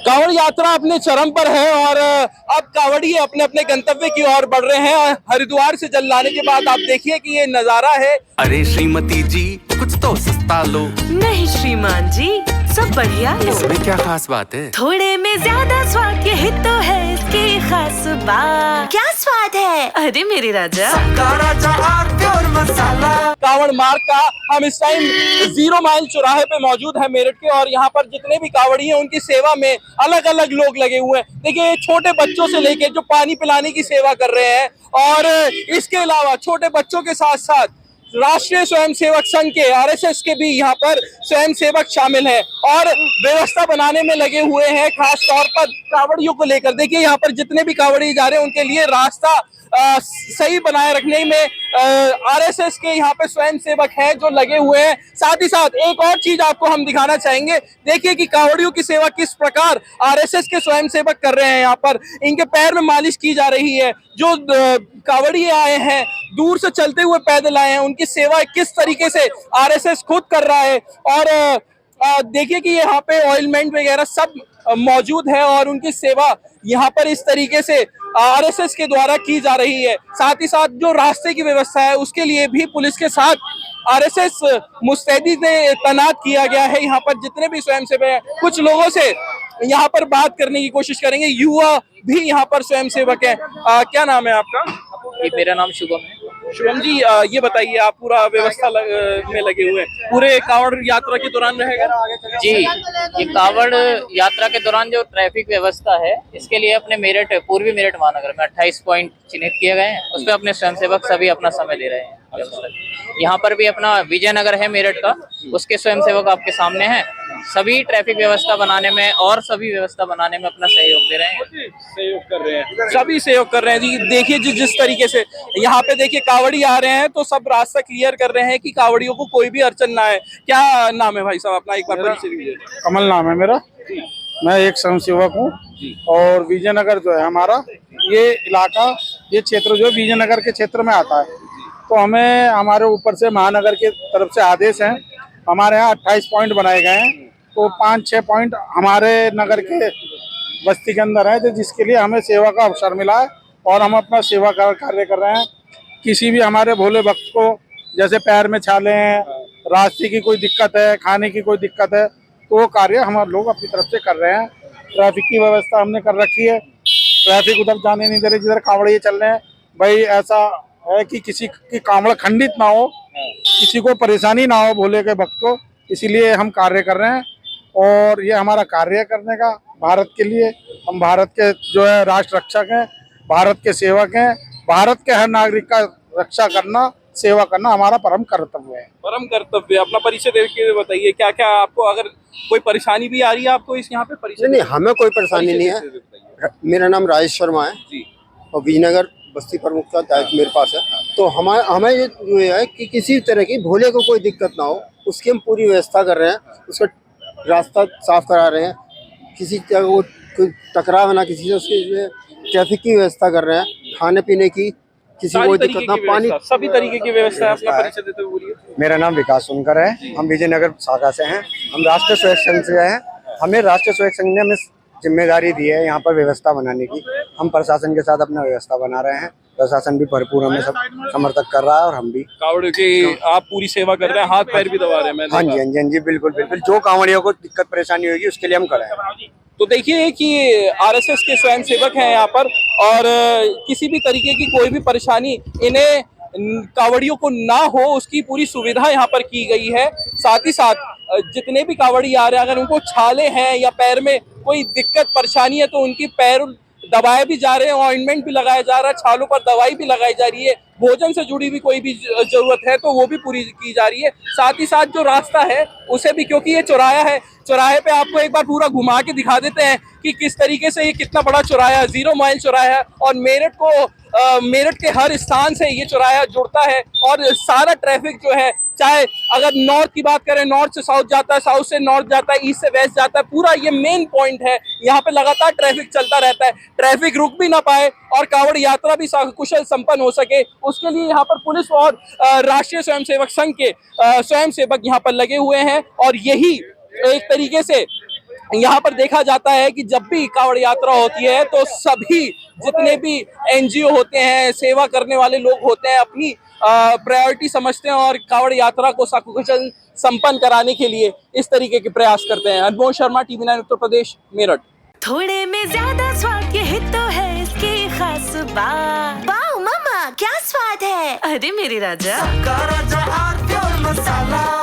कांवड़ यात्रा अपने चरम पर है और अब कांवड़िए अपने अपने गंतव्य की ओर बढ़ रहे हैं। हरिद्वार से जल लाने के बाद आप देखिए कि ये नजारा है। अरे श्रीमती जी, कुछ तो सस्ता लो। नहीं श्रीमान जी, सब बढ़िया है। इसमें क्या खास बात है? थोड़े में ज्यादा स्वाद, यही तो है इसकी खास बात। क्या स्वाद है? अरे मेरे राजा, कांवड़ मार्ग का हम इस टाइम 0 माइल चौराहे पे मौजूद है मेरठ के, और यहाँ पर जितने भी कांवड़ी हैं उनकी सेवा में अलग अलग लोग लगे हुए हैं। देखिए छोटे बच्चों से लेके जो पानी पिलाने की सेवा कर रहे हैं, और इसके अलावा छोटे बच्चों के साथ साथ राष्ट्रीय स्वयंसेवक संघ के आरएसएस के भी यहाँ पर स्वयंसेवक शामिल हैं और व्यवस्था बनाने में लगे हुए हैं, खास तौर पर कांवड़ियों को लेकर। देखिए यहाँ पर जितने भी कांवड़ी जा रहे हैं उनके लिए रास्ता सही बनाए रखने में आरएसएस के यहाँ पे स्वयंसेवक हैं जो लगे हुए हैं। साथ ही साथ एक और चीज आपको हम दिखाना चाहेंगे। देखिए कि कांवड़ियों की सेवा किस प्रकार आरएसएस के स्वयंसेवक कर रहे हैं। यहाँ पर इनके पैर में मालिश की जा रही है। जो कांवड़ी आए हैं, दूर से चलते हुए पैदल आए हैं, उनकी सेवा किस तरीके से आरएसएस खुद कर रहा है। और देखिए कि यहाँ पे ऑयलमेंट वगैरह सब मौजूद है और उनकी सेवा यहाँ पर इस तरीके से आरएसएस के द्वारा की जा रही है। साथ ही साथ जो रास्ते की व्यवस्था है उसके लिए भी पुलिस के साथ आरएसएस मुस्तैदी ने तैनात किया गया है। यहाँ पर जितने भी स्वयंसेवक हैं, कुछ लोगों से यहाँ पर बात करने की कोशिश करेंगे। युवा भी यहाँ पर स्वयंसेवक है। क्या नाम है आपका? मेरा नाम शुभम है। शुभम जी, ये बताइए, आप पूरा व्यवस्था में लगे हुए हैं, पूरे कांवड़ यात्रा के दौरान रहेगा? जी, ये कांवड़ यात्रा के दौरान जो ट्रैफिक व्यवस्था है, इसके लिए अपने मेरठ, पूर्वी मेरठ महानगर में 28 पॉइंट चिन्हित किए गए हैं। उस पर अपने स्वयंसेवक सभी अपना समय दे रहे हैं। यहाँ पर भी अपना विजयनगर है मेरठ का, उसके स्वयंसेवक आपके सामने हैं। सभी ट्रैफिक व्यवस्था बनाने में और सभी व्यवस्था बनाने में अपना सहयोग दे रहे हैं। सहयोग कर रहे हैं, सभी सहयोग कर रहे हैं जी। देखिए जिस तरीके से यहाँ पे देखिए कांवड़ी आ रहे हैं तो सब रास्ता क्लियर कर रहे हैं कि कांवड़ियों को कोई भी अड़चन ना आए। क्या नाम है भाई साहब अपना? एक बार परिचय दीजिए। कमल नाम है मेरा। मैं एक स्वयंसेवक हूँ और विजयनगर जो है हमारा ये इलाका, ये क्षेत्र जो है विजयनगर के क्षेत्र में आता है। तो हमें हमारे ऊपर से महानगर की तरफ से आदेश हैं। हमारे यहाँ 28 पॉइंट बनाए गए हैं, तो 5-6 पॉइंट हमारे नगर के बस्ती के अंदर है, तो जिसके लिए हमें सेवा का अवसर मिला है और हम अपना सेवा कार्य कर रहे हैं। किसी भी हमारे भोले भक्त को जैसे पैर में छाले हैं, रास्ते की कोई दिक्कत है, खाने की कोई दिक्कत है, तो वो कार्य हम लोग अपनी तरफ से कर रहे हैं। ट्रैफिक की व्यवस्था हमने कर रखी है, ट्रैफिक उधर जाने नहीं दे रहे जिधर कांवड़िए चल रहे हैं। भाई ऐसा है कि किसी की कांवड़ खंडित ना हो, किसी को परेशानी ना हो भोले के भक्त को, इसीलिए हम कार्य कर रहे हैं। और ये हमारा कार्य करने का भारत के लिए, हम भारत के जो है राष्ट्र रक्षक हैं, भारत के सेवक हैं। भारत के हर नागरिक का रक्षा करना, सेवा करना हमारा परम कर्तव्य है। परम कर्तव्य। अपना परिचय दे के बताइए, क्या क्या आपको, अगर कोई परेशानी भी आ रही है आपको इस यहाँ पे परिचय? नहीं, हमें कोई परेशानी नहीं है। मेरा नाम राजेश शर्मा है जी, और विजयनगर बस्ती प्रमुख का दायित्व मेरे पास है। तो हमें ये जो है कि किसी तरह की भोले को कोई दिक्कत ना हो, उसकी हम पूरी व्यवस्था कर रहे हैं। उसका रास्ता साफ करा रहे हैं, किसी जगह को कोई टकराव ना किसी से, उसकी ट्रैफिक की व्यवस्था कर रहे हैं, खाने पीने की किसी को दिक्कत ना, पानी, सभी तरीके की व्यवस्था। अपना परिचय देते हुए बोलिए। मेरा नाम विकास सुनकर है, हम विजयनगर शाखा से हैं। हम राष्ट्रीय स्वयं संघ से हैं। हमें राष्ट्रीय स्वयं संघ ने हमें जिम्मेदारी दी है यहाँ पर व्यवस्था बनाने की। हम प्रशासन के साथ अपना व्यवस्था बना रहे हैं। प्रशासन भी भरपूर हमें सब समर्थक कर रहा है और हम भी। कांवड़ की आप पूरी सेवा कर रहे हैं, हाथ पैर भी दबा रहे हैं? हाँ जी, हाँ जी, हाँ जी, बिल्कुल बिल्कुल। जो कांवड़ियों को दिक्कत परेशानी होगी उसके लिए हम खड़े हैं। तो देखिए कि आरएसएस के स्वयंसेवक हैं यहाँ पर, और किसी भी तरीके की कोई भी परेशानी इन्हें कांवड़ियों को ना हो उसकी पूरी सुविधा यहाँ पर की गई है। साथ ही साथ जितने भी कांवड़ी आ रहे हैं, अगर उनको छाले हैं या पैर में कोई दिक्कत परेशानी है तो उनकी पैर दबाए भी जा रहे हैं, ऑइंटमेंट भी लगाया जा रहा है, छालों पर दवाई भी लगाई जा रही है। भोजन से जुड़ी भी कोई भी जरूरत है तो वो भी पूरी की जा रही है। साथ ही साथ जो रास्ता है उसे भी, क्योंकि ये चौराहा है, चौराहे पे आपको एक बार पूरा घुमा के दिखा देते हैं कि किस तरीके से ये कितना बड़ा चौराहा है। 0 माइल चौराहा है और मेरठ को मेरठ के हर स्थान से ये चौराहा जुड़ता है। और सारा ट्रैफिक जो है, चाहे अगर नॉर्थ की बात करें, नॉर्थ से साउथ जाता है, साउथ से नॉर्थ जाता है, ईस्ट से वेस्ट जाता है, पूरा ये मेन पॉइंट है। यहाँ पे लगातार ट्रैफिक चलता रहता है, ट्रैफिक रुक भी ना पाए और कांवड़ यात्रा भी कुशल संपन्न हो सके, उसके लिए यहाँ पर पुलिस और राष्ट्रीय स्वयंसेवक संघ के स्वयंसेवक यहाँ पर लगे हुए हैं। और यही एक तरीके से यहाँ पर देखा जाता है कि जब भी कावड़ यात्रा होती है तो सभी जितने भी एनजीओ होते हैं, सेवा करने वाले लोग होते हैं, अपनी प्रायोरिटी समझते हैं और कावड़ यात्रा को सकुशल संपन्न कराने के लिए इस तरीके के प्रयास करते हैं। अनमोल शर्मा, टीवी9 उत्तर प्रदेश, मेरठ। थोड़े में ज्यादा स्वाद, यही तो है इसकी खास बात। वाओ मम्मा, क्या स्वाद है। अरे मेरे राजा, मसाला